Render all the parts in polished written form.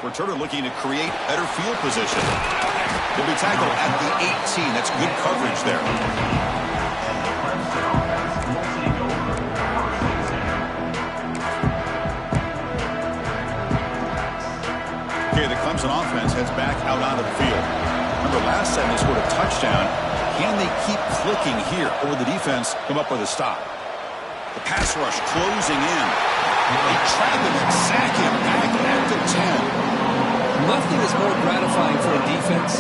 Returner looking to create better field position. He'll be tackled at the 18. That's good coverage there. Okay, the Clemson offense heads back out onto the field. Remember, last time they scored a touchdown. Can they keep clicking here, or will the defense come up with a stop? The pass rush closing in. They trap him and sack him back at the 10. Nothing is more gratifying for a defense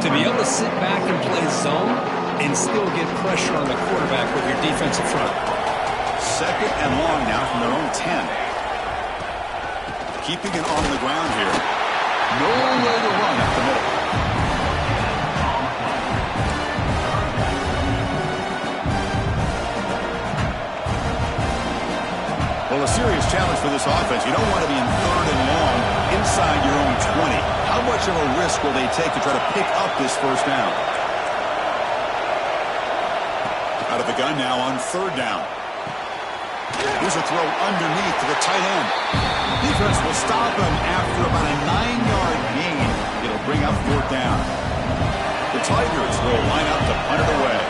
to be able to sit back and play zone and still get pressure on the quarterback with your defensive front. Second and long now from their own 10. Keeping it on the ground here. No way to run up the middle. Well, a serious challenge for this offense. You don't want to be in third and long inside your own 20. How much of a risk will they take to try to pick up this first down? Out of the gun now on third down. Here's a throw underneath to the tight end. Defense will stop him after about a 9-yard gain. It'll bring up fourth down. The Tigers will line up to punt it away.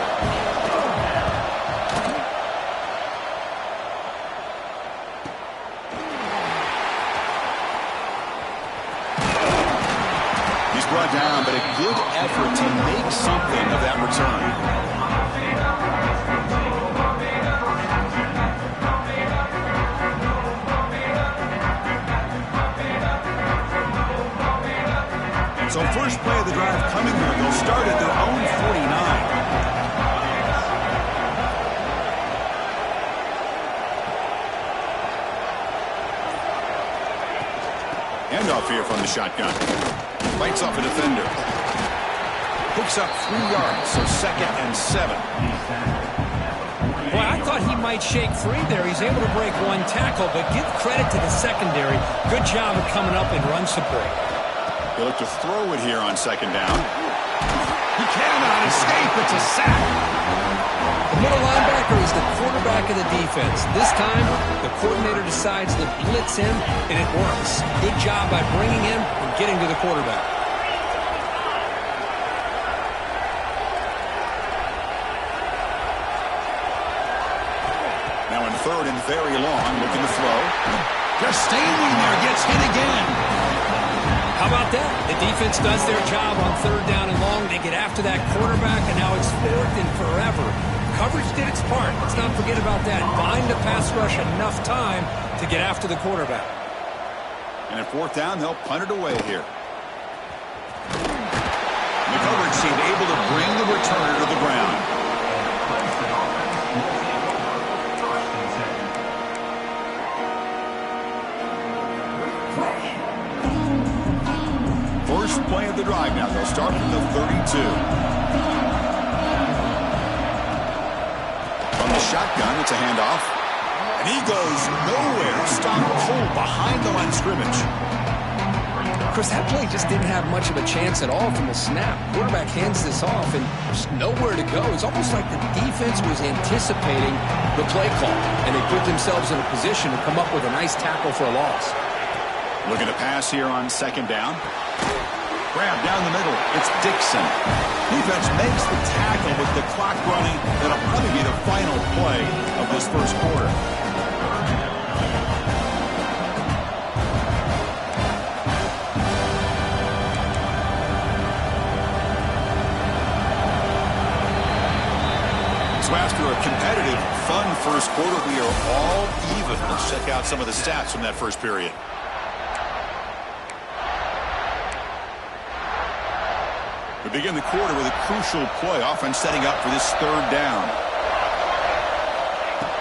Brought down, but a good effort to make something of that return. So first play of the drive coming here. They'll start at their own 49. Handoff here from the shotgun. Bites off a defender. Picks up 3 yards, so second and 7. Well, I thought he might shake free there. He's able to break one tackle, but give credit to the secondary. Good job of coming up in run support. He'll look to throw it here on second down. He cannot escape. It's a sack. The middle linebacker is the quarterback of the defense. This time, the coordinator decides to blitz him, and it works. Good job by bringing him and getting to the quarterback. Now in third and very long, looking to throw. Just standing there, gets hit again. How about that? The defense does their job on third down and long. They get after that quarterback, and now it's fourth and forever. Coverage did its part. Let's not forget about that. Bind the pass rush enough time to get after the quarterback. And at fourth down, they'll punt it away here. The coverage seemed able to bring the returner to the ground. First play of the drive now. They'll start from the 32. Shotgun, it's a handoff. And he goes nowhere. Stopped cold behind the line of scrimmage. Chris, that play just didn't have much of a chance at all from the snap. Quarterback hands this off, and there's nowhere to go. It's almost like the defense was anticipating the play call, and they put themselves in a position to come up with a nice tackle for a loss. Looking to pass here on second down. Grab down the middle. It's Dixon. Defense makes the tackle with the clock running. That'll probably be the final play of this first quarter. So after a competitive, fun first quarter, we are all even. Let's check out some of the stats from that first period. We begin the quarter with a crucial play. Offense setting up for this third down.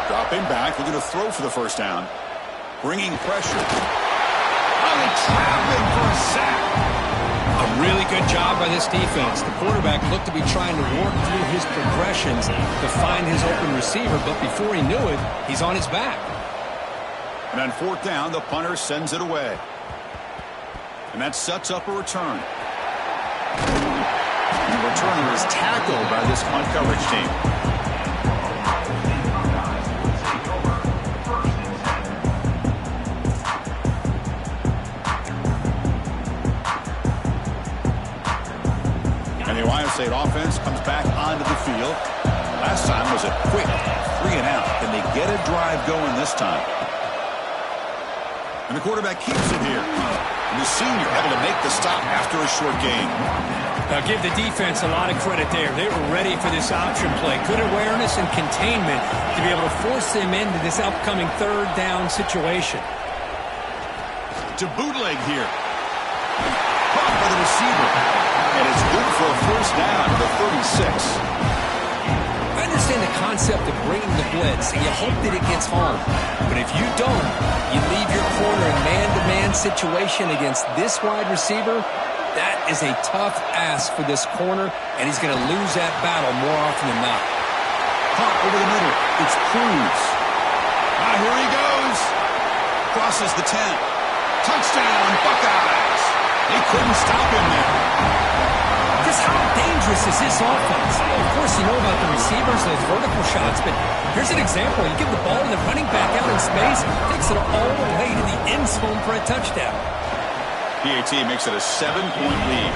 Dropping back, looking to throw for the first down. Bringing pressure. Oh, they trap him for a sack. A really good job by this defense. The quarterback looked to be trying to work through his progressions to find his open receiver, but before he knew it, he's on his back. And on fourth down, the punter sends it away. And that sets up a return. The returner is tackled by this punt coverage team. State offense comes back onto the field. Last time was a quick 3 and out. Can they get a drive going this time? And the quarterback keeps it here. And the senior able to make the stop after a short gain. Now give the defense a lot of credit there. They were ready for this option play. Good awareness and containment to be able to force them into this upcoming third down situation. To bootleg here. Caught by the receiver. And it's good for a first down to the 36. I understand the concept of bringing the blitz, and you hope that it gets home. But if you don't, you leave your corner in man-to-man situation against this wide receiver. That is a tough ask for this corner, and he's going to lose that battle more often than not. Caught over the middle. It's Cruz. Ah, here he goes. Crosses the 10. Touchdown, Buckeyes. They couldn't stop him there. Just how dangerous is this offense? Of course, you know about the receivers, those vertical shots, but here's an example. You give the ball to the running back out in space, takes it all the way to the end zone for a touchdown. PAT makes it a 7-point lead.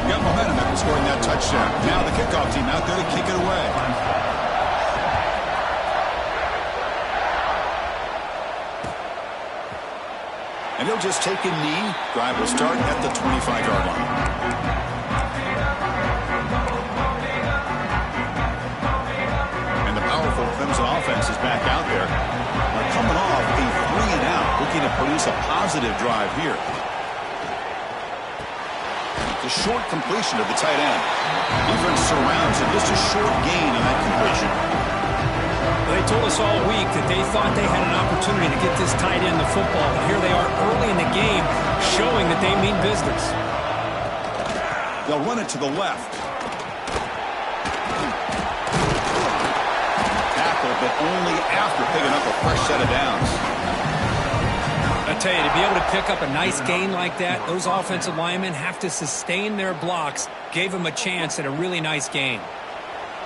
Got momentum after scoring that touchdown. Now the kickoff team out there to kick it away. And he'll just take a knee. Drive will start at the 25-yard line. And the powerful Clemson offense is back out there. They're coming off a 3 and out, looking to produce a positive drive here. The short completion of the tight end. Defense surrounds him. Just a short gain on that completion. They told us all week that they thought they had an opportunity to get this tight end the football. And here they are early in the game showing that they mean business. They'll run it to the left. Tackle, but only after picking up a fresh set of downs. I tell you, to be able to pick up a nice gain like that, those offensive linemen have to sustain their blocks. Gave them a chance at a really nice gain.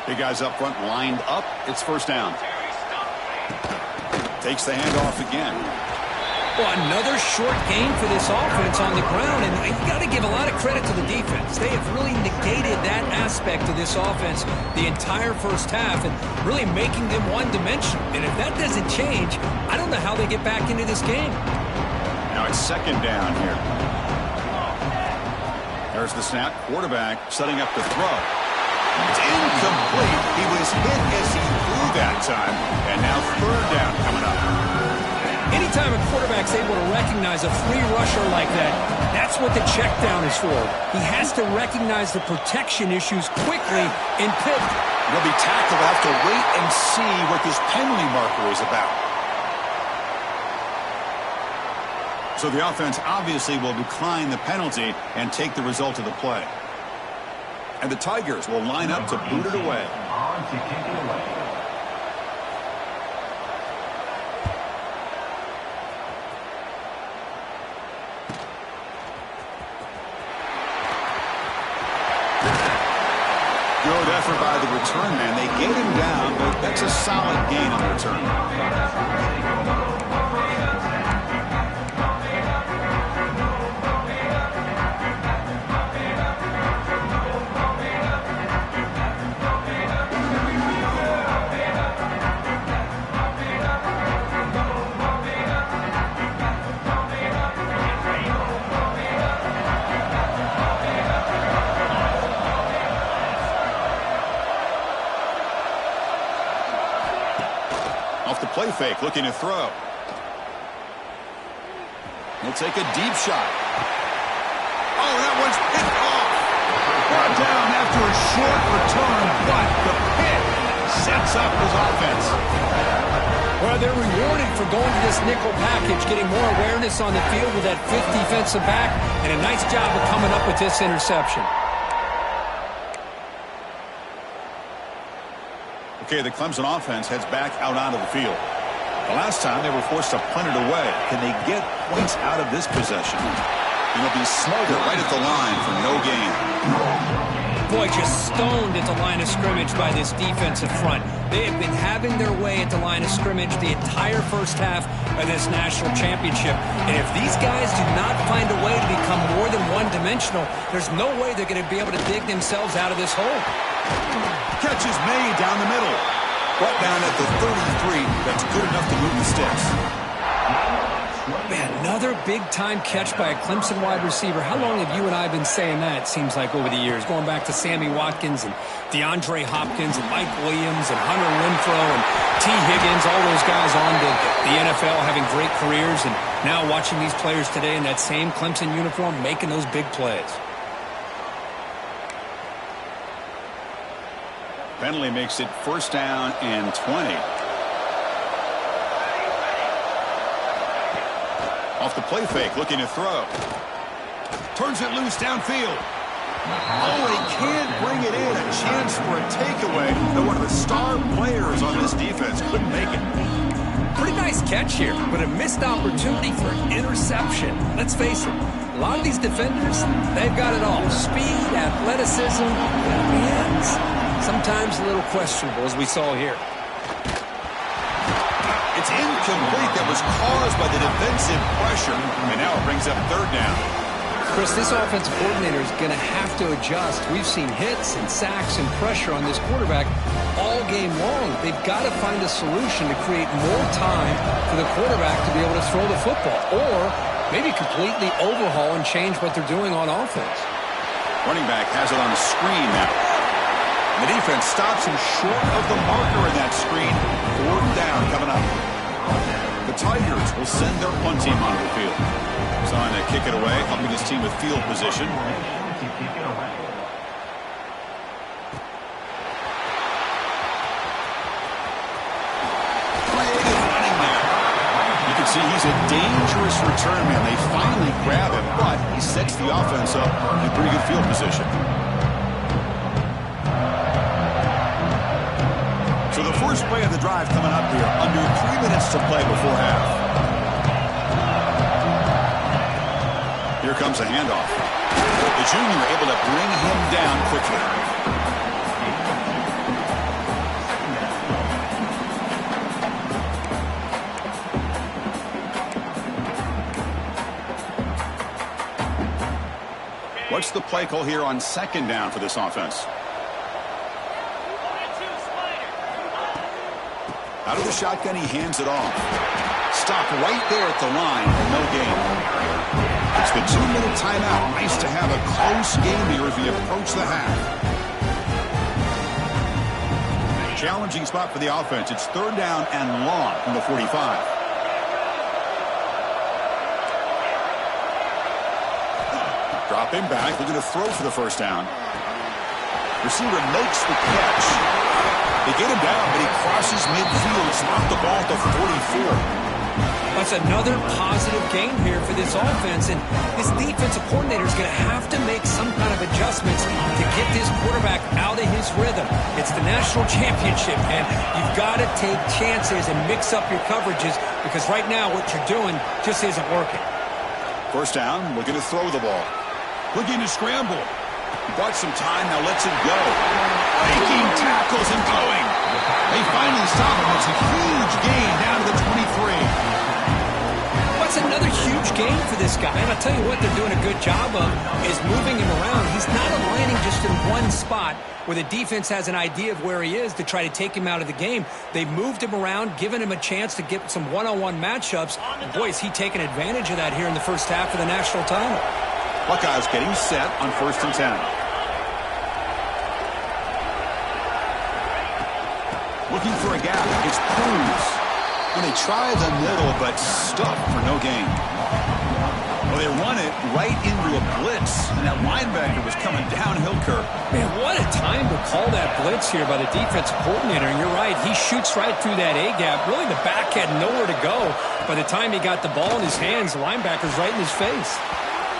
Big guys up front lined up. It's first down. Takes the handoff again. Well, another short gain for this offense on the ground, and you got to give a lot of credit to the defense. They have really negated that aspect of this offense the entire first half and really making them one-dimensional. And if that doesn't change, I don't know how they get back into this game. Now it's second down here. There's the snap. Quarterback setting up to throw. It's incomplete. He was hit as he threw that time. And now third down coming up. Anytime a quarterback's able to recognize a free rusher like that, that's what the check down is for. He has to recognize the protection issues quickly and pivot. He'll be tackled. Have to wait and see what this penalty marker is about. So the offense obviously will decline the penalty and take the result of the play. And the Tigers will line up to boot it away. Good effort by the return man. They get him down, but that's a solid gain on the return. Off the play fake, looking to throw. He'll take a deep shot. Oh, that one's picked off. Brought down after a short return, but the pick sets up his offense. Well, they're rewarded for going to this nickel package, getting more awareness on the field with that fifth defensive back, and a nice job of coming up with this interception. Okay, the Clemson offense heads back out onto the field. The last time they were forced to punt it away. Can they get points out of this possession? And they'll be smothered right at the line for no gain. Boy, just stoned at the line of scrimmage by this defensive front. They have been having their way at the line of scrimmage the entire first half of this national championship. And if these guys do not find a way to become more than one-dimensional, there's no way they're going to be able to dig themselves out of this hole. Catch is made down the middle. Brought down at the 33. That's good enough to move the sticks. Man, another big-time catch by a Clemson wide receiver. How long have you and I been saying that, it seems like, over the years? Going back to Sammy Watkins and DeAndre Hopkins and Mike Williams and Hunter Renfrow and T. Higgins, all those guys on to the NFL having great careers, and now watching these players today in that same Clemson uniform making those big plays. Penalty makes it first down and 20. Off the play fake, looking to throw. Turns it loose downfield. Oh, he can't bring it in. A chance for a takeaway. But one of the star players on this defense couldn't make it. Pretty nice catch here, but a missed opportunity for an interception. Let's face it, a lot of these defenders, they've got it all. Speed, athleticism, hands. Sometimes a little questionable, as we saw here. It's incomplete. That was caused by the defensive pressure. And now it brings up third down. Chris, this offensive coordinator is going to have to adjust. We've seen hits and sacks and pressure on this quarterback all game long. They've got to find a solution to create more time for the quarterback to be able to throw the football, or maybe completely overhaul and change what they're doing on offense. Running back has it on the screen now. The defense stops him short of the marker in that screen. Fourth down coming up. The Tigers will send their punt team onto the field. Trying to kick it away, helping his team with field position. Creative running there. You can see he's a dangerous return man. They finally grab him, but he sets the offense up in pretty good field position. So the first play of the drive coming up here, under 3 minutes to play before half. Here comes a handoff. The junior able to bring him down quickly. What's the play call here on second down for this offense? Out of the shotgun, he hands it off. Stop right there at the line, no gain. It's the 2-minute timeout. Nice to have a close game here as we approach the half. Challenging spot for the offense. It's third down and long from the 45. Drop him back. We're going to throw for the first down. Receiver makes the catch. They get him down, but he crosses midfield, knocked the ball to 44. That's another positive game here for this offense, and this defensive coordinator is going to have to make some kind of adjustments to get this quarterback out of his rhythm. It's the national championship, and you've got to take chances and mix up your coverages, because right now what you're doing just isn't working. First down, looking to throw the ball. Looking to scramble. He bought some time, now lets it go. Breaking tackles and going. They finally stop him. It's a huge gain down to the 23. What's another huge gain for this guy? And I'll tell you what they're doing a good job of is moving him around. He's not aligning just in one spot where the defense has an idea of where he is to try to take him out of the game. They've moved him around, given him a chance to get some one-on-one matchups. And boy, is he taking advantage of that here in the first half of the national title. Buckeyes getting set on 1st and 10. Looking for a gap. It's Cruz. When they try the middle, but stuck for no gain. Well, they run it right into a blitz, and that linebacker was coming downhill, Kirk. Man, what a time to call that blitz here by the defensive coordinator. And you're right, he shoots right through that A-gap. Really, the back had nowhere to go. By the time he got the ball in his hands, the linebacker's right in his face.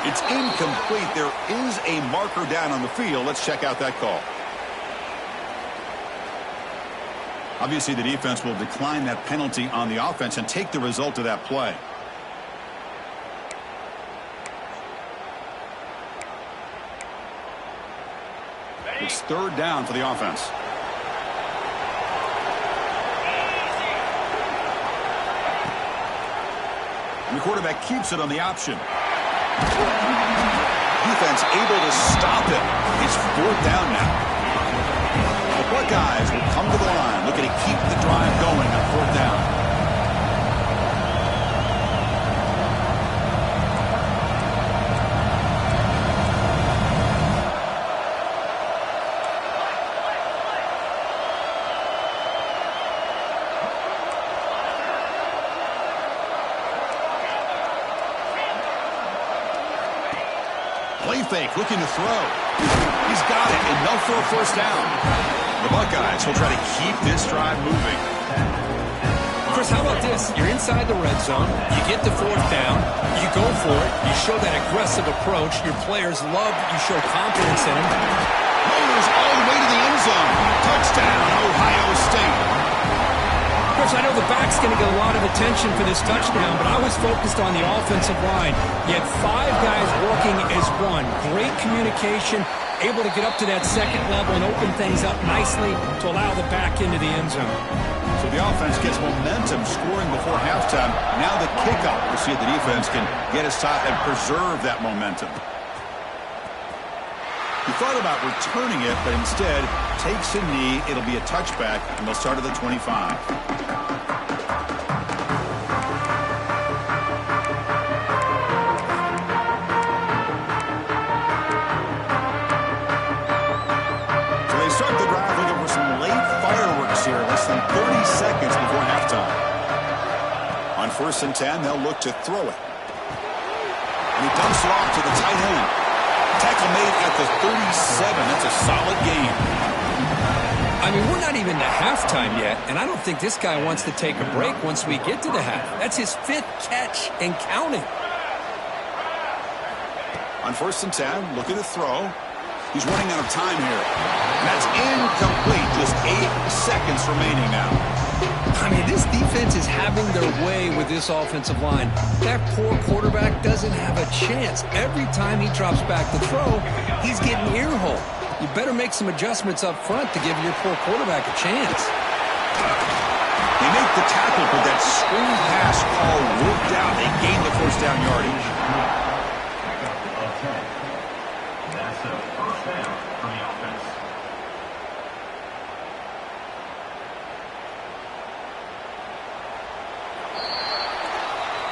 It's incomplete. There is a marker down on the field. Let's check out that call. Obviously, the defense will decline that penalty on the offense and take the result of that play. It's third down for the offense. And the quarterback keeps it on the option. Defense able to stop it. It's fourth down now. The Buckeyes will come to the line, looking to keep the drive going on fourth down. Play fake, looking to throw. He's got it, and they'll throw first down. The Buckeyes will try to keep this drive moving. Chris, how about this? You're inside the red zone. You get the fourth down. You go for it. You show that aggressive approach. Your players love that you show confidence in them. Motors all the way to the end zone. Touchdown, Ohio State. Chris, I know the back's going to get a lot of attention for this touchdown, but I was focused on the offensive line. You had 5 guys working as one. Great communication, able to get up to that second level and open things up nicely to allow the back into the end zone. So the offense gets momentum, scoring before halftime. Now the kickoff. We'll see if the defense can get a stop and preserve that momentum. He thought about returning it, but instead takes a knee. It'll be a touchback, and they'll start at the 25. Less than 30 seconds before halftime. On 1st and 10, they'll look to throw it. And he dumps it off to the tight end. Tackle made at the 37. That's a solid game. I mean, we're not even to halftime yet, and I don't think this guy wants to take a break once we get to the half. That's his 5th catch and counting. On 1st and 10, looking to throw. He's running out of time here. That's incomplete. Just 8 seconds remaining now. I mean, this defense is having their way with this offensive line. That poor quarterback doesn't have a chance. Every time he drops back to throw, he's getting ear-hole. You better make some adjustments up front to give your poor quarterback a chance. They make the tackle, but that screen pass call worked out. They gained the first down yardage.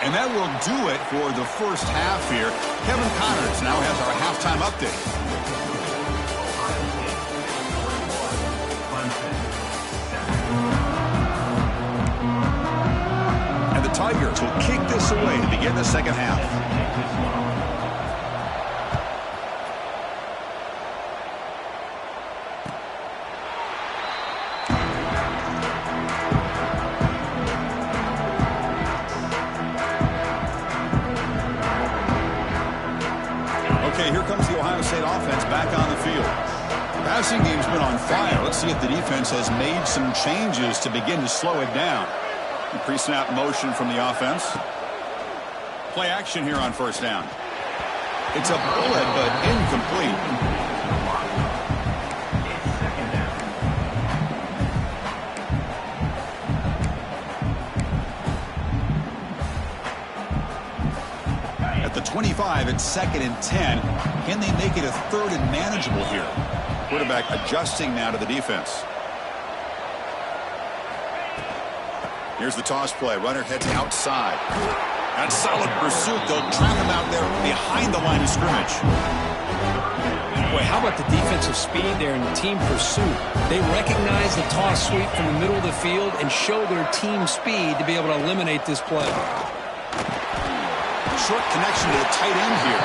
And that will do it for the first half here. Kevin Connors now has our halftime update. And the Tigers will kick this away to begin the second half. Here comes the Ohio State offense back on the field. The passing game's been on fire. Let's see if the defense has made some changes to begin to slow it down. Pre-snap motion from the offense. Play action here on 1st down. It's a bullet, but incomplete. At the 25, it's 2nd and 10. Can they make it a 3rd and manageable here? Quarterback adjusting now to the defense. Here's the toss play. Runner heads outside. That's solid pursuit. They'll trap him out there behind the line of scrimmage. Boy, how about the defensive speed there in the team pursuit? They recognize the toss sweep from the middle of the field and show their team speed to be able to eliminate this play. Short connection to the tight end here.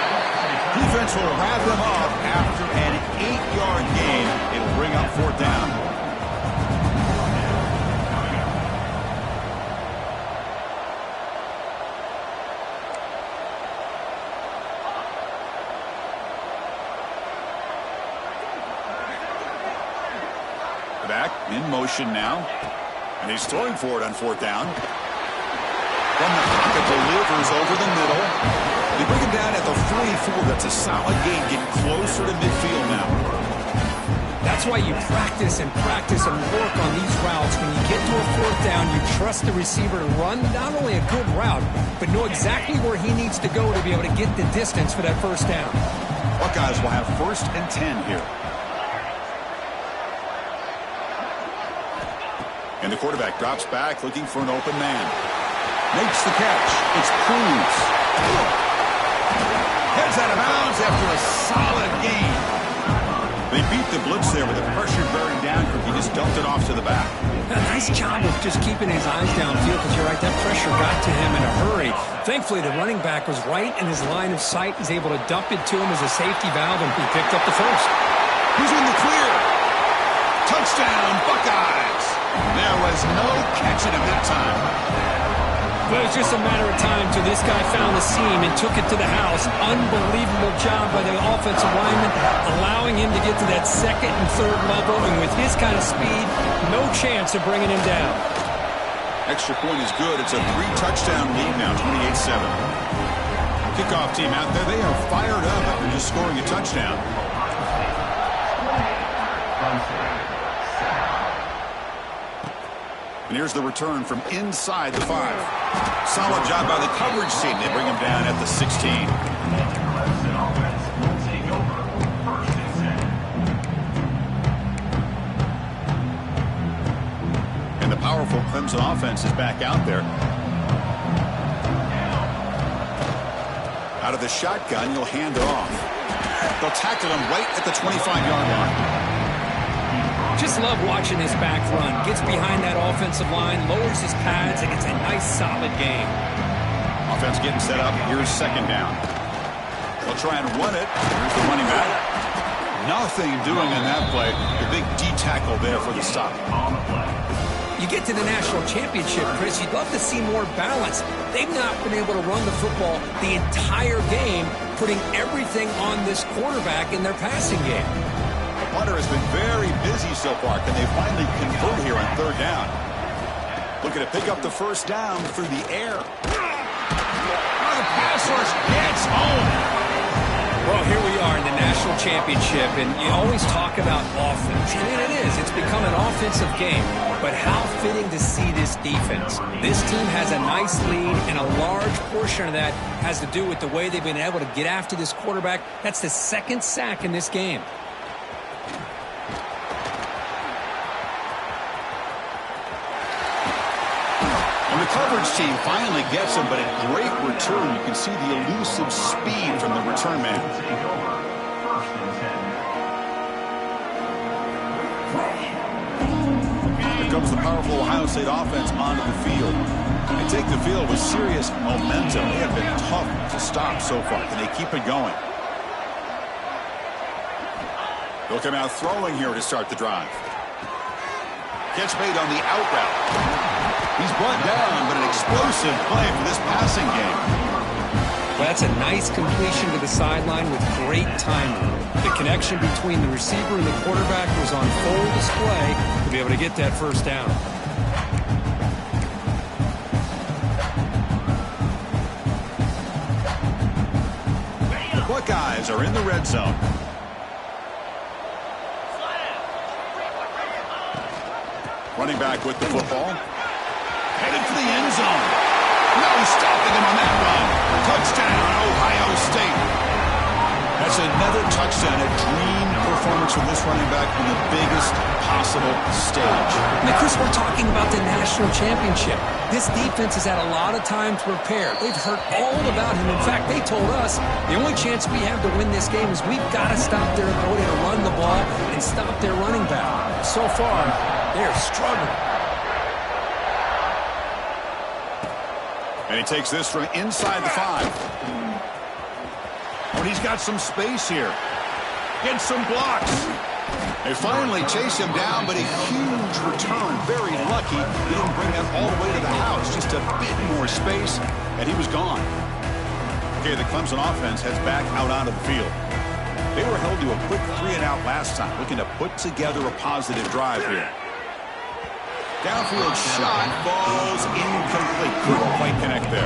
Defense will wrap him up after an 8-yard gain. It'll bring up 4th down. Back in motion now. And he's throwing for it on 4th down. From the pocket, delivers over the middle. They bring him down at the 44. That's a solid gain. Getting closer to midfield now. That's why you practice and practice and work on these routes. When you get to a fourth down, you trust the receiver to run not only a good route, but know exactly where he needs to go to be able to get the distance for that first down. Buckeyes will have 1st and 10 here. And the quarterback drops back looking for an open man. Makes the catch. It's Cruz. Heads out of bounds after a solid gain. They beat the blitz there with the pressure bearing down. He just dumped it off to the back. A nice job of just keeping his eyes downfield, because you're right, that pressure got to him in a hurry. Thankfully, the running back was right in his line of sight. He's able to dump it to him as a safety valve, and he picked up the first. He's in the clear. Touchdown, Buckeyes. There was no catching him that time. But it was just a matter of time till this guy found the seam and took it to the house. Unbelievable job by the offensive lineman, allowing him to get to that 2nd and 3rd level. And with his kind of speed, no chance of bringing him down. Extra point is good. It's a 3-touchdown lead now, 28-7. Kickoff team out there, they are fired up after just scoring a touchdown. And here's the return from inside the 5. Solid job by the coverage team. They bring him down at the 16. And the powerful Clemson offense is back out there. Out of the shotgun, you'll hand it off. They'll tackle him right at the 25-yard line. Just love watching this back run. Gets behind that offensive line, lowers his pads, and gets a nice solid game. Offense getting set up. Here's 2nd down. They'll try and run it. Here's the running back. Nothing doing in that play. The big D tackle there for the stop. You get to the national championship, Chris, you'd love to see more balance. They've not been able to run the football the entire game, putting everything on this quarterback in their passing game. Punter has been very busy so far. Can they finally convert here on 3rd down? Looking to pick up the first down through the air. Oh, the pass rush gets home. Well, here we are in the national championship, and you always talk about offense. And it is. It's become an offensive game. But how fitting to see this defense. This team has a nice lead, and a large portion of that has to do with the way they've been able to get after this quarterback. That's the 2nd sack in this game. The coverage team finally gets him, but a great return. You can see the elusive speed from the return man. Here comes the powerful Ohio State offense onto the field. They take the field with serious momentum. They have been tough to stop so far. Can they keep it going? They'll come out throwing here to start the drive. Catch made on the out route. He's brought down, but an explosive play for this passing game. Well, that's a nice completion to the sideline with great timing. The connection between the receiver and the quarterback was on full display to be able to get that first down. The Buckeyes are in the red zone. Running back with the football. Headed for the end zone. No stopping him on that run. Touchdown, Ohio State. That's another touchdown. A dream performance from this running back on the biggest possible stage. Now, Chris, we're talking about the national championship. This defense has had a lot of time to prepare. They've heard all about him. In fact, they told us the only chance we have to win this game is we've got to stop their ability to run the ball and stop their running back. So far, they're struggling. And he takes this from inside the 5. But he's got some space here. Gets some blocks. They finally chase him down, but a huge return. Very lucky. He didn't bring that all the way to the house. Just a bit more space, and he was gone. Okay, the Clemson offense heads back out onto the field. They were held to a quick 3-and-out last time, looking to put together a positive drive here. Downfield shot falls incomplete. Couldn't quite connect there.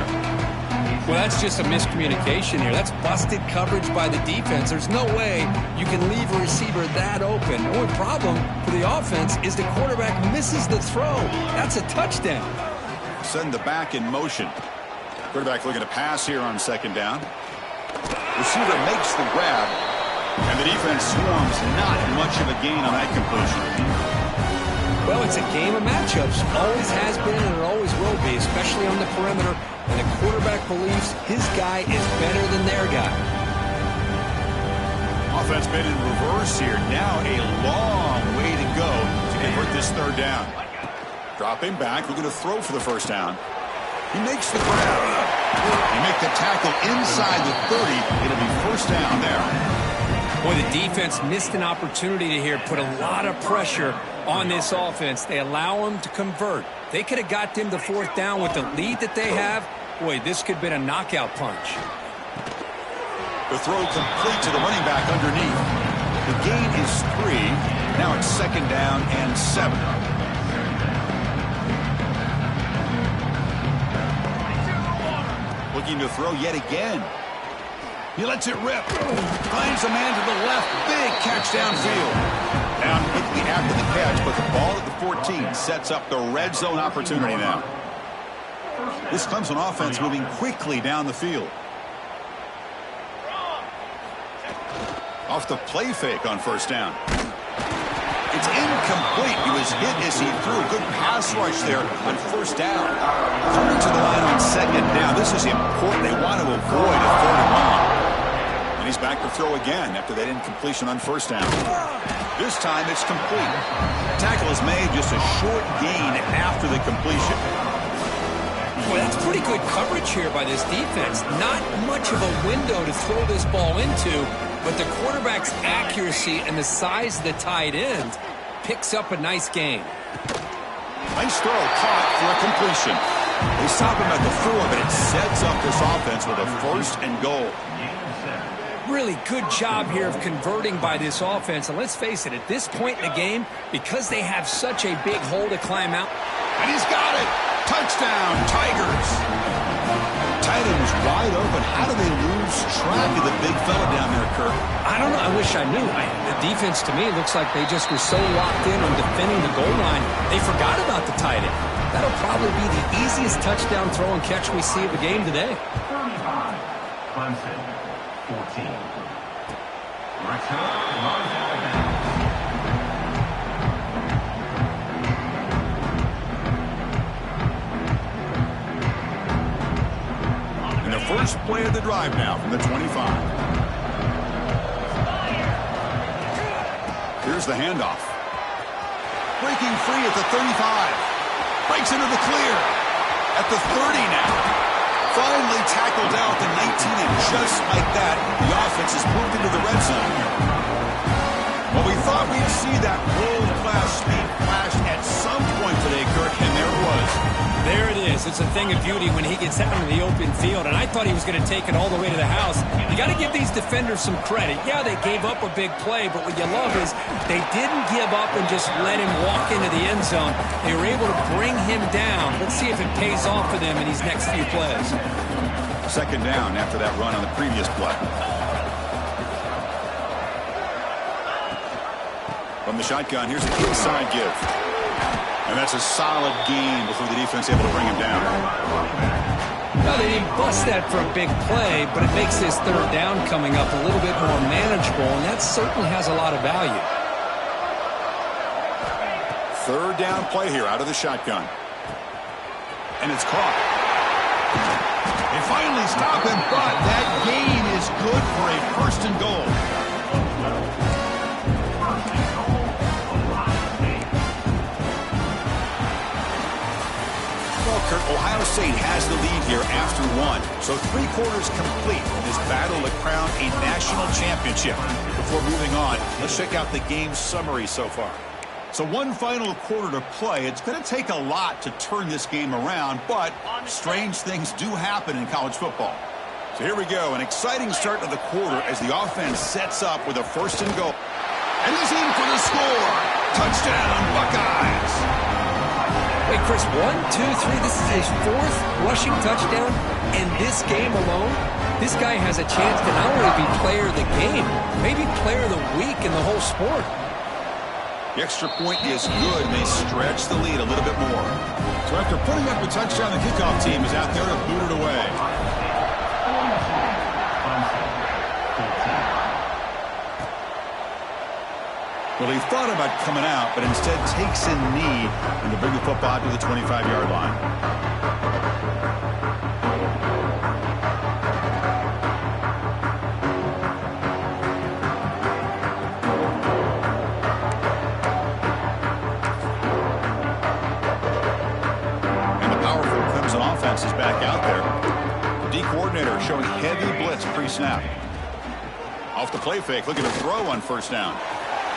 Well, that's just a miscommunication here. That's busted coverage by the defense. There's no way you can leave a receiver that open. The only problem for the offense is the quarterback misses the throw. That's a touchdown. Send the back in motion. Quarterback looking to pass here on second down. Receiver makes the grab, and the defense swarms. Not much of a gain on that completion. Well, it's a game of matchups. Always has been and it always will be, especially on the perimeter. And the quarterback believes his guy is better than their guy. Offense been in reverse here. Now a long way to go to convert this third down. Dropping back, looking to throw for the first down. He makes the grab. He make the tackle inside the 30. It'll be first down there. Boy, the defense missed an opportunity to here put a lot of pressure on this offense. They allow them to convert. They could have got them to fourth down with the lead that they have. Boy, this could have been a knockout punch. The throw complete to the running back underneath. The gain is 3. Now it's second down and 7. Looking to throw yet again. He lets it rip. Finds a man to the left. Big catch downfield. Down quickly after the catch, but the ball at the 14 sets up the red zone opportunity now. This Clemson offense moving quickly down the field. Off the play fake on first down. It's incomplete. He was hit as he threw a good pass rush there on first down. Coming to the line on second down. This is important. They want to avoid a third and long. And he's back to throw again after that incompletion on first down. This time it's complete. Tackle is made, just a short gain after the completion. Well, that's pretty good coverage here by this defense. Not much of a window to throw this ball into, but the quarterback's accuracy and the size of the tight end picks up a nice gain. Nice throw, caught for a completion. They stop him at the 4, but it sets up this offense with a first and goal. Really good job here of converting by this offense. And let's face it, at this point in the game, because they have such a big hole to climb out. And he's got it. Touchdown, Tigers. Tight end was wide open. How do they lose track of the big fella down there, Kirk? I don't know. I wish I knew. The defense, to me, looks like they just were so locked in on defending the goal line, they forgot about the tight end. That'll probably be the easiest touchdown throw and catch we see of the game today. 35, Clemson, 14. Return, in the first play of the drive now from the 25. Here's the handoff. Breaking free at the 35. Breaks into the clear. At the 30 now. Finally tackled out the 19, and just like that, the offense has moved into the red zone. Well, we thought we'd see that world-class speed flash at some point today, Kirk, and there it was. There it is. It's a thing of beauty when he gets out into the open field, and I thought he was going to take it all the way to the house. You got to give these defenders some credit. Yeah, they gave up a big play, but what you love is they didn't give up and just let him walk into the end zone. They were able to bring him down. Let's see if it pays off for them in these next few plays. Second down after that run on the previous play. From the shotgun, here's an inside give. And that's a solid gain before the defense able to bring him down. Well, they didn't bust that for a big play, but it makes this third down coming up a little bit more manageable, and that certainly has a lot of value. Third down play here out of the shotgun. And it's caught. They finally stop him, but that gain is good for a first and goal. Kirk, Ohio State has the lead here after 1. So 3 quarters complete in this battle to crown a national championship. Before moving on, let's check out the game summary so far. So one final quarter to play. It's going to take a lot to turn this game around, but strange things do happen in college football. So here we go, an exciting start to the quarter as the offense sets up with a first and goal. And he's in for the score. Touchdown, Buckeyes. way, Chris, 1, 2, 3. This is his 4th rushing touchdown. And this game alone, this guy has a chance to not only be player of the game, maybe player of the week in the whole sport. The extra point is good, and they stretch the lead a little bit more. So after putting up a touchdown, the kickoff team is out there to boot it away. Well, he thought about coming out, but instead takes a knee and to bring the football to the 25-yard line. Is back out there. The D coordinator showing heavy blitz pre-snap. Off the play fake, looking to throw on first down.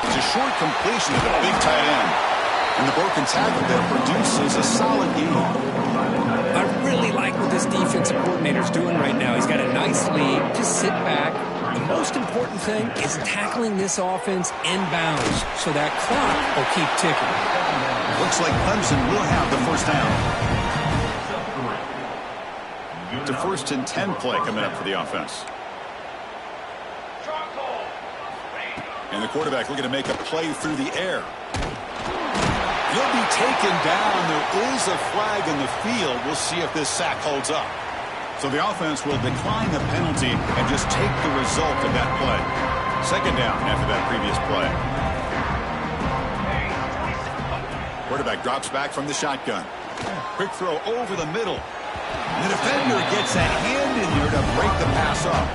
It's a short completion to the big tight end. And the broken tackle there produces a solid gain. I really like what this defensive coordinator's doing right now. He's got a nice lead. Just sit back. The most important thing is tackling this offense inbounds so that clock will keep ticking. Looks like Clemson will have the first down. It's a 1st and 10 play coming up for the offense. And the quarterback looking to make a play through the air. He'll be taken down. There is a flag in the field. We'll see if this sack holds up. So the offense will decline the penalty and just take the result of that play. 2nd down after that previous play. Quarterback drops back from the shotgun. Quick throw over the middle. The defender gets a hand in there to break the pass up.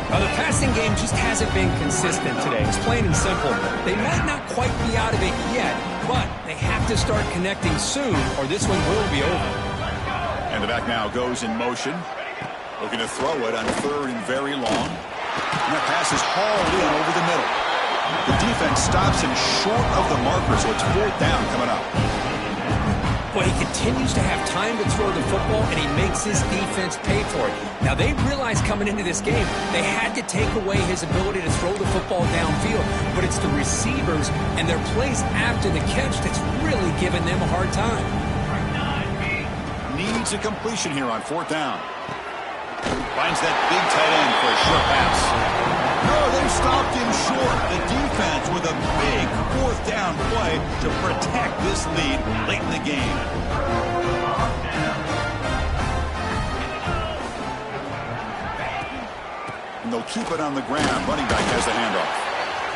Well, the passing game just hasn't been consistent today. It's plain and simple. They might not quite be out of it yet, but they have to start connecting soon or this one will be over. And the back now goes in motion. Looking to throw it on 3rd and very long. And that pass is hauled in over the middle. The defense stops him short of the marker, so it's 4th down coming up. But he continues to have time to throw the football, and he makes his defense pay for it. Now, they realized coming into this game, they had to take away his ability to throw the football downfield. But it's the receivers and their plays after the catch that's really giving them a hard time. Needs a completion here on 4th down. Finds that big tight end for a short pass. No, they stopped him short. The defense with a big 4th down play to protect this lead late in the game. And they'll keep it on the ground. Running back has the handoff.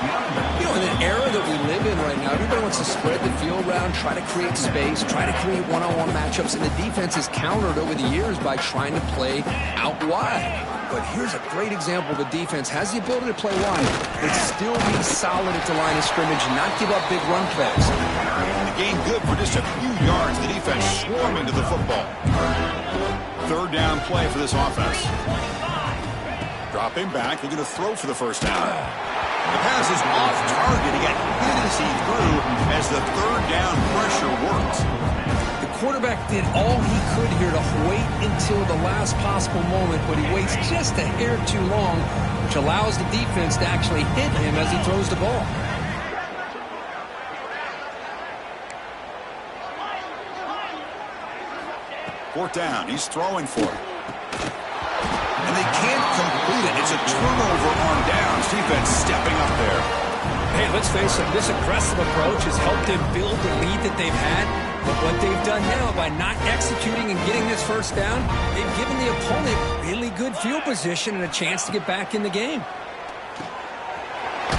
You know, in an era that we live in right now, everybody wants to spread the field around, try to create space, try to create one-on-one matchups, and the defense is countered over the years by trying to play out wide. But here's a great example. The defense has the ability to play wide, but still be solid at the line of scrimmage and not give up big run plays. The game good for just a few yards. The defense swarming to the football. 3rd down play for this offense. Dropping back, looking to throw for the first down. The pass is off target. He got hit as he threw as the 3rd down pressure worked. The quarterback did all he could here to wait until the last possible moment, but he waits just a hair too long, which allows the defense to actually hit him as he throws the ball. Fourth down. He's throwing for it. And they can't complete it. It's a turnover on downs. Defense stepping up there. Hey, let's face it, this aggressive approach has helped them build the lead that they've had. But what they've done now by not executing and getting this first down, they've given the opponent really good field position and a chance to get back in the game.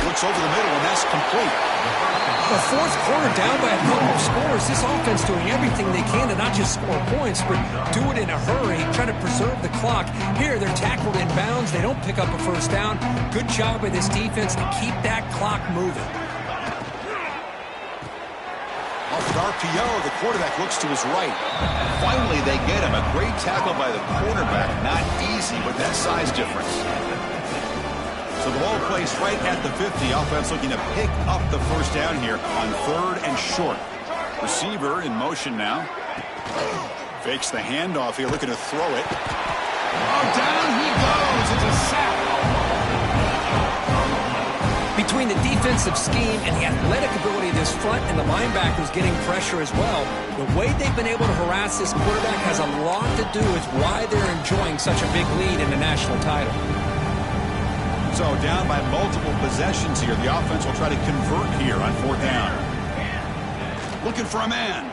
Looks over the middle, and that's complete. The 4th quarter down by a couple of scores. This offense doing everything they can to not just score points, but do it in a hurry, try to preserve the clock. Here, they're tackled in bounds. They don't pick up a first down. Good job by this defense to keep that clock moving. Off the RPO, the quarterback looks to his right. Finally, they get him. A great tackle by the quarterback. Not easy with that size difference. So the ball placed right at the 50. Offense looking to pick up the first down here on 3rd and short. Receiver in motion now. Fakes the handoff here, looking to throw it. Oh, down he goes. It's a sack. Between the defensive scheme and the athletic ability of this front and the linebackers getting pressure as well, the way they've been able to harass this quarterback has a lot to do with why they're enjoying such a big lead in the national title. So down by multiple possessions here. The offense will try to convert here on 4th down. Looking for a man.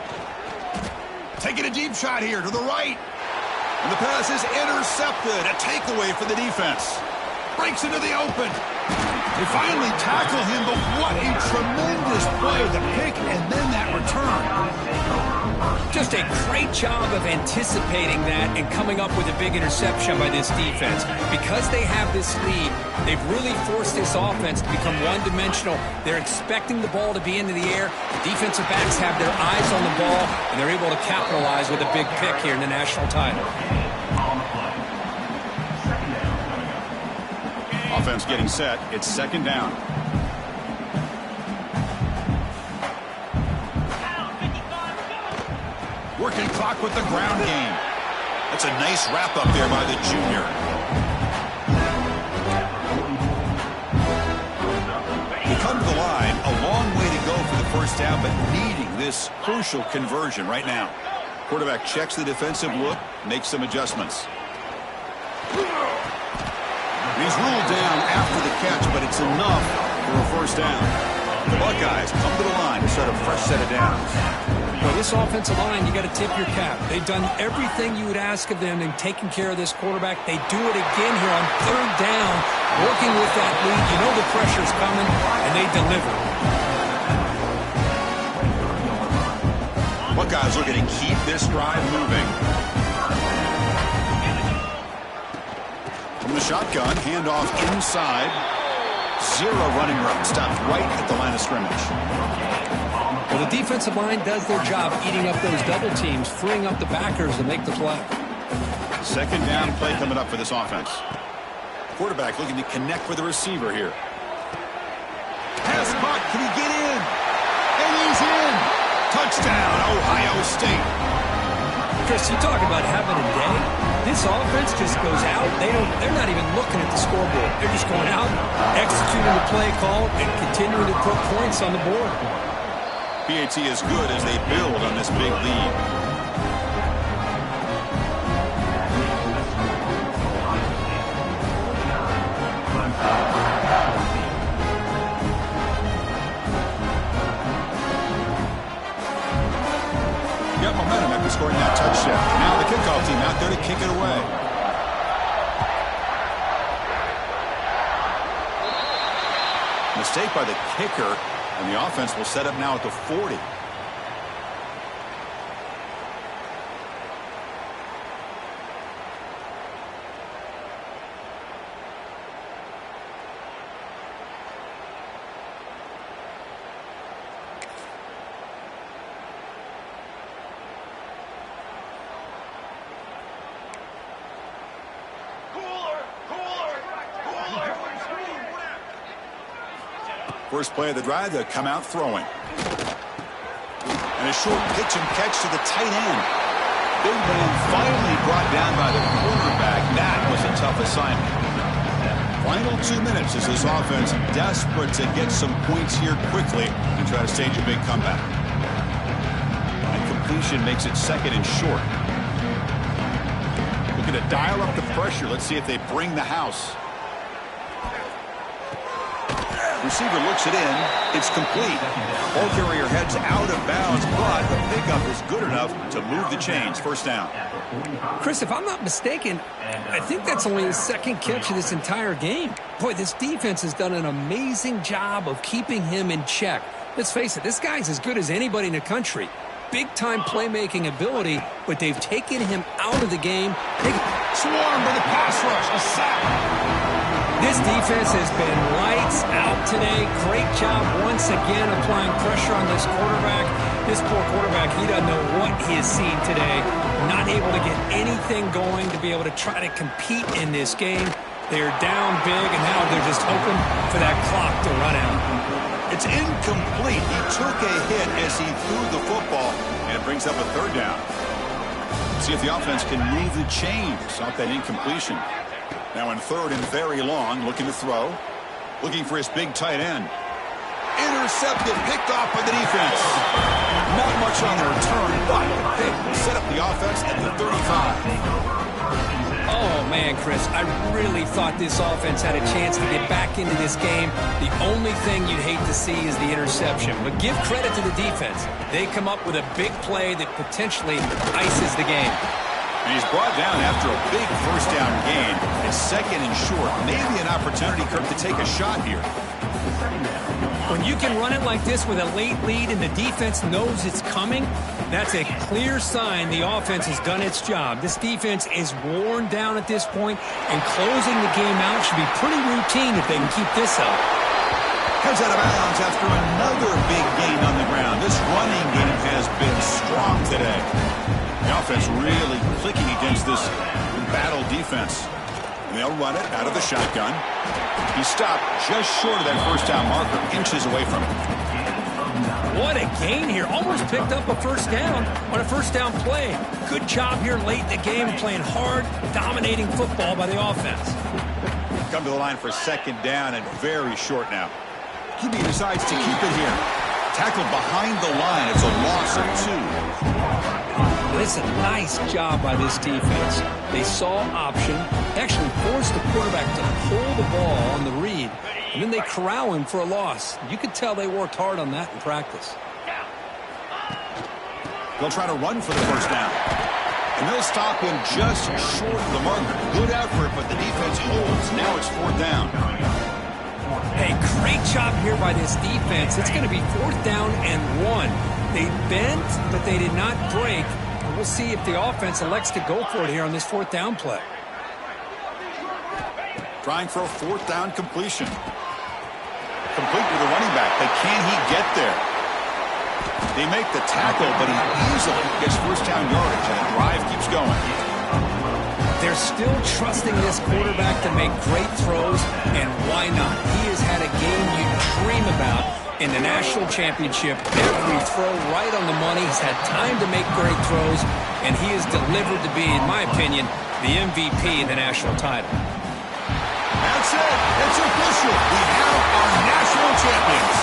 Taking a deep shot here to the right. And the pass is intercepted. A takeaway for the defense. Breaks into the open. They finally tackle him, but what a tremendous play. The pick and then that return. Just a great job of anticipating that and coming up with a big interception by this defense. Because they have this lead, they've really forced this offense to become one-dimensional. They're expecting the ball to be into the air. The defensive backs have their eyes on the ball, and they're able to capitalize with a big pick here in the national title. Offense getting set. It's 2nd down. Working clock with the ground game. That's a nice wrap up there by the junior. They come to the line. A long way to go for the 1st down, but needing this crucial conversion right now. Quarterback checks the defensive look, makes some adjustments. He's ruled down after the catch, but it's enough for a 1st down. The Buckeyes come to the line to start a fresh set of downs. Well, this offensive line, you got to tip your cap. They've done everything you would ask of them in taking care of this quarterback. They do it again here on 3rd down, working with that lead. You know the pressure's coming, and they deliver. Buckeyes looking to keep this drive moving. From the shotgun, handoff inside. 0 running room. Stopped right at the line of scrimmage. Well, the defensive line does their job eating up those double teams, freeing up the backers to make the play. 2nd down play coming up for this offense. Quarterback looking to connect with the receiver here. Pass caught. Can he get in? And he's in. Touchdown, Ohio State. Chris, you talk about having a day. This offense just goes out. They're not even looking at the scoreboard. They're just going out, executing the play call, and continuing to put points on the board. PAT is good as they build on this big lead. Got momentum after scoring that touchdown. Now the kickoff team out there to kick it away. Mistake by the kicker, and the offense will set up now at the 40. First play of the drive, they'll come out throwing. And a short pitch and catch to the tight end. Big man finally brought down by the quarterback. That was a tough assignment. Final 2 minutes as this offense desperate to get some points here quickly and try to stage a big comeback. And completion makes it 2nd and short. Looking to dial up the pressure. Let's see if they bring the house. Receiver looks it in. It's complete. Ball carrier heads out of bounds, but the pickup is good enough to move the chains. 1st down. Chris, if I'm not mistaken, I think that's only his 2nd catch of this entire game. Boy, this defense has done an amazing job of keeping him in check. Let's face it, this guy's as good as anybody in the country. Big-time playmaking ability, but they've taken him out of the game. Swarmed by the pass rush. A sack. This defense has been lights out today. Great job once again applying pressure on this quarterback. This poor quarterback, he doesn't know what he has seen today. Not able to get anything going to be able to try to compete in this game. They're down big, and now they're just hoping for that clock to run out. It's incomplete. He took a hit as he threw the football, and it brings up a 3rd down. See if the offense can move the chains off that incompletion. Now in 3rd and very long, looking to throw. Looking for his big tight end. Intercepted, picked off by the defense. Not much on the return, but the pick will set up the offense at the 35. Oh, man, Chris, I really thought this offense had a chance to get back into this game. The only thing you'd hate to see is the interception. But give credit to the defense. They come up with a big play that potentially ices the game. And he's brought down after a big first down gain. And second and short, maybe an opportunity, Kirk, to take a shot here. When you can run it like this with a late lead and the defense knows it's coming, that's a clear sign the offense has done its job. This defense is worn down at this point, and closing the game out should be pretty routine if they can keep this up. Heads out of bounds after another big gain on the ground. This running game has been strong today. The offense really clicking against this embattled defense. And they'll run it out of the shotgun. He stopped just short of that first down marker, inches away from it. What a gain here. Almost picked up a first down on a first down play. Good job here late in the game, playing hard, dominating football by the offense. Come to the line for second down and very short now. QB decides to keep it here. Tackled behind the line. It's a loss of 2. It's a nice job by this defense. They saw option, actually forced the quarterback to pull the ball on the read, and then they corral him for a loss. You could tell they worked hard on that in practice. They'll try to run for the first down. And they'll stop him just short of the marker. Good effort, but the defense holds. Now it's fourth down. Hey, great job here by this defense. It's going to be fourth down and 1. They bent, but they did not break. We'll see if the offense elects to go for it here on this fourth down play. Trying for a fourth down completion. Complete with the running back, but can he get there? They make the tackle, but he easily gets first down yardage, and the drive keeps going. They're still trusting this quarterback to make great throws, and why not? He has had a game you dream about in the national championship. Every throw right on the money. He's had time to make great throws, and he has delivered to be, in my opinion, the MVP in the national title. That's it. It's official. We have our national champions.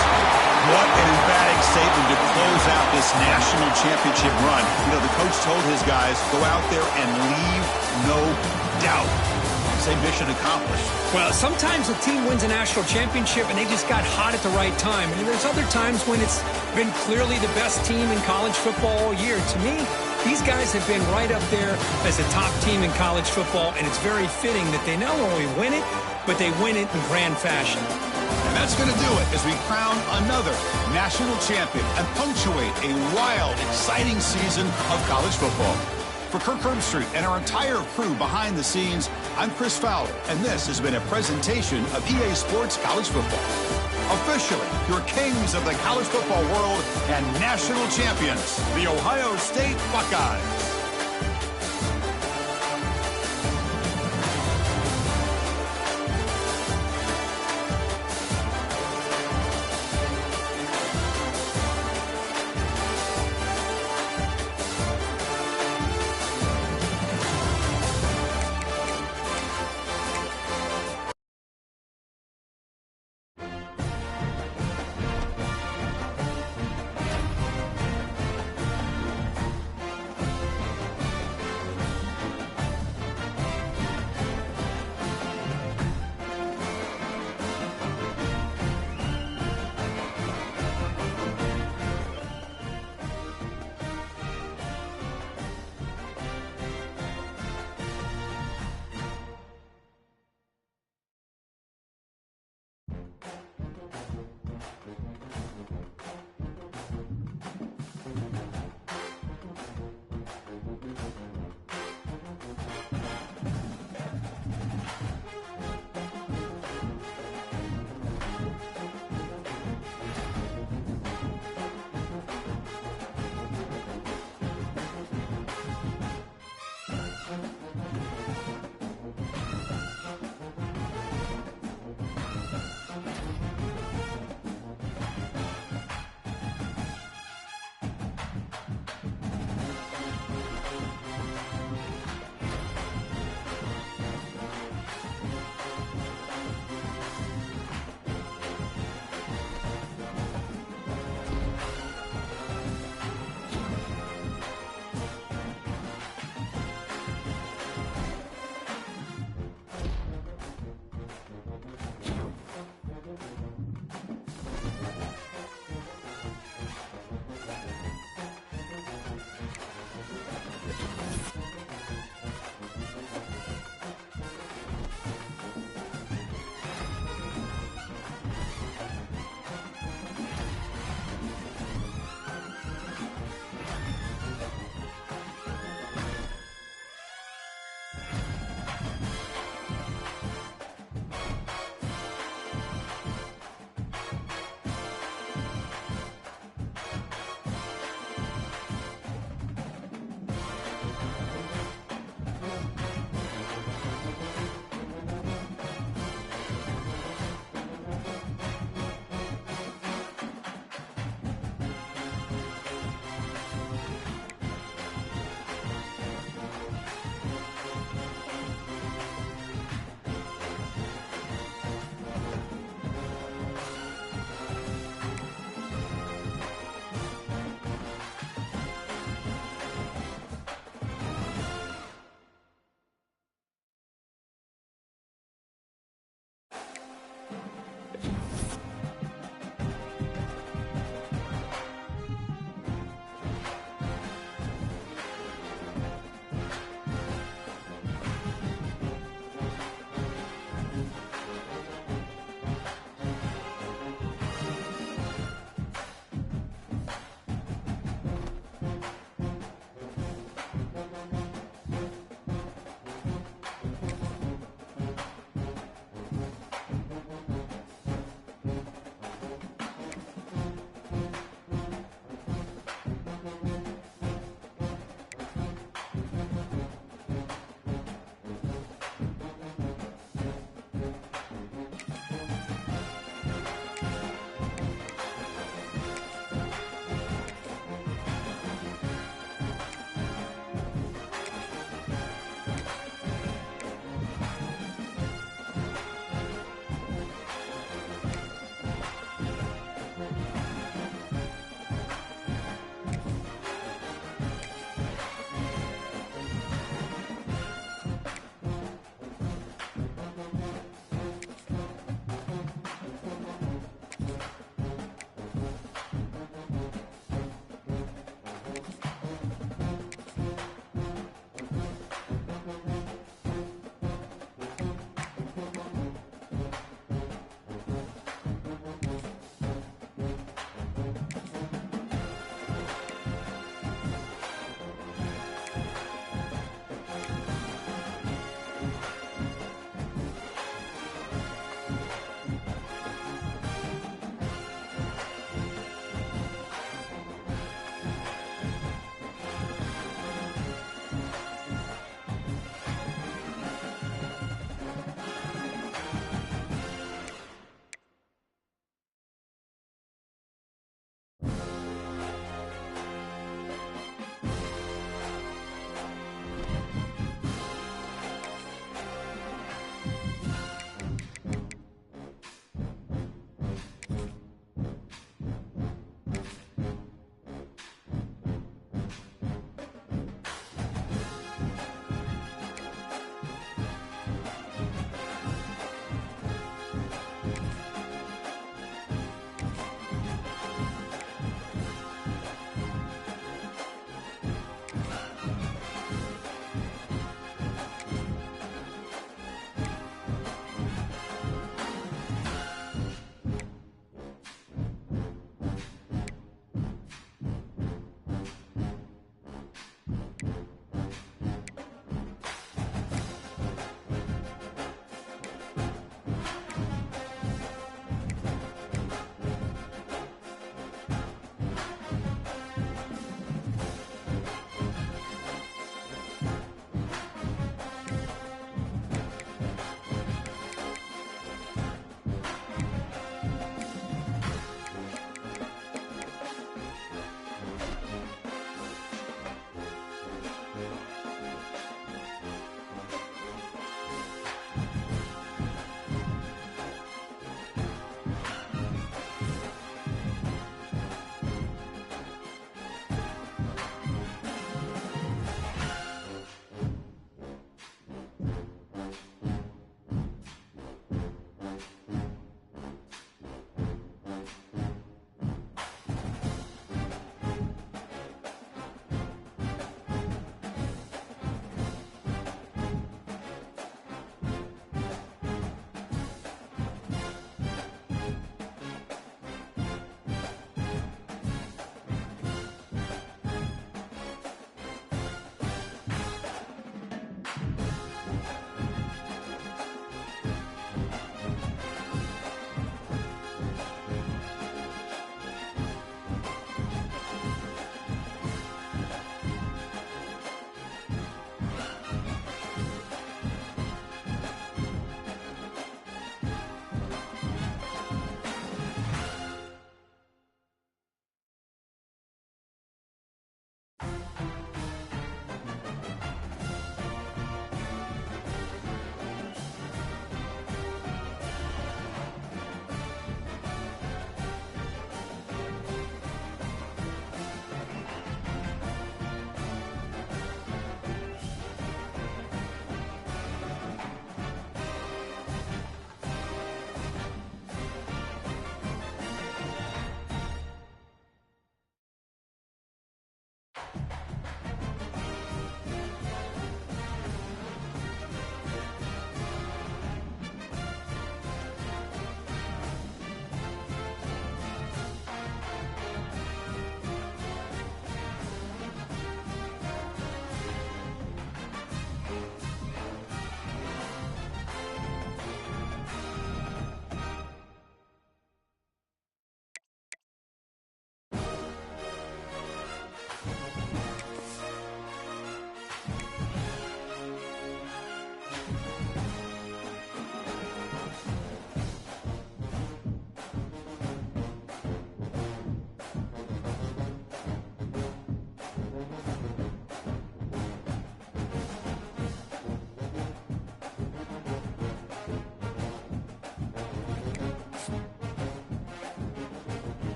What an emphatic statement to close out this national championship run. You know, the coach told his guys, go out there and leave no doubt. Say mission accomplished. Well, sometimes a team wins a national championship and they just got hot at the right time. And there's other times when it's been clearly the best team in college football all year. To me, these guys have been right up there as a top team in college football, and it's very fitting that they not only win it, but they win it in grand fashion. And that's going to do it as we crown another national champion and punctuate a wild, exciting season of college football. For Kirk Herbstreit and our entire crew behind the scenes, I'm Chris Fowler, and this has been a presentation of EA Sports College Football. Officially, your kings of the college football world and national champions, the Ohio State Buckeyes.